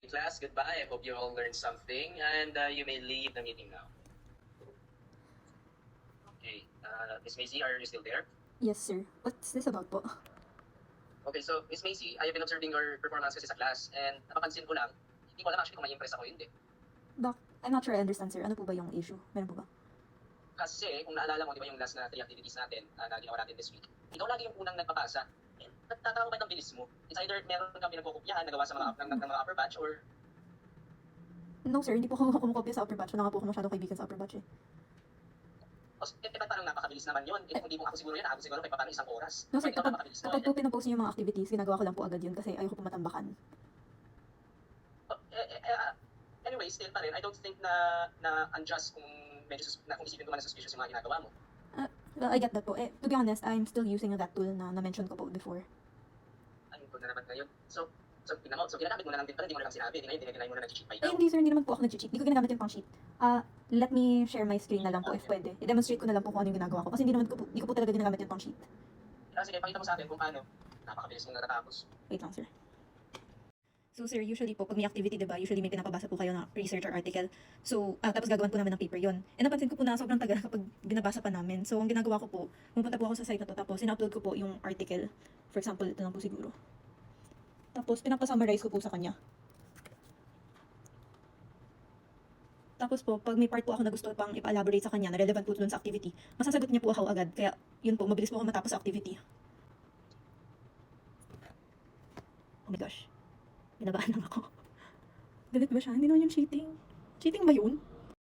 Class, goodbye. I hope you all learned something, and you may leave the meeting now. Okay, Miss Macy, are you still there? Yes, sir. What's this about po? Okay, so Miss Macy, I have been observing your performance kasi sa class, and napapansin ko lang, hindi ko alam actually kung may impress ako o hindi. I'm not sure I understand, sir. Ano po ba yung issue? Meron po ba? Kasi kung naalala mo, di ba yung last na 3 activities natin na ginawa natin this week, ikaw lagi yung unang nagpapasa. Eh, nagtataka ko ba't ang bilis mo? It's either meron kang pinagkukopyahan nagawa sa ng mga upper batch, or No, sir. Hindi po ako kumukopya sa upper batch. Wala nga po ako masyadong kaibigan sa upper batch eh. ba't parang napakabilis naman yun? Eh, kung di mo ako siguro yan, ako siguro kay paano 1 oras. No, sir. Ikaw napakabilis mo. Kapag po pinapost niyo yung mga activities, ginagawa ko lang po agad yun kasi ayoko po matambakan. Anyway, still pa rin, I don't think na unjust kung medyo kung isipin ko man na suspicious yung mga ginagawa mo. Well, I get that po. To be honest, I'm still using that tool na na-mention ko po before. Ayun ko na naman ngayon. So ginagamit mo na lang din pala, hindi mo na lang sinabi. Di ngayon, dinagay mo na nag-cheat pa ikaw. Hindi, sir. Hindi naman po ako nag-cheat. Hindi ko ginagamit yung pang sheet. Let me share my screen na lang po if pwede. I-demonstrate ko na lang po kung ano yung ginagawa ko. Kasi hindi ko po talaga ginagamit yung pang sheet. Sige, pakita mo sa akin kung paano. Napakabilis mong natatapos. Wait lang, sir. So, sir, usually po, pag may activity, diba, usually may pinapabasa po kayo na research or article. So, tapos gagawan po namin ng paper yon. And napansin ko po na sobrang tagal kapag binabasa pa namin. So, ang ginagawa ko po, pumunta po ako sa site na to, tapos ina-upload ko po yung article. For example, ito lang po siguro. Tapos, pinapasummarize ko po sa kanya. Tapos po, pag may part po ako na gusto pang ipa-elaborate sa kanya na relevant po dun sa activity, masasagot niya po ako agad. Kaya, yun po, mabilis po ako matapos sa activity. Oh my gosh. Binabaan lang ako. Galit ba siya? Hindi naman yung cheating. Cheating ba yun?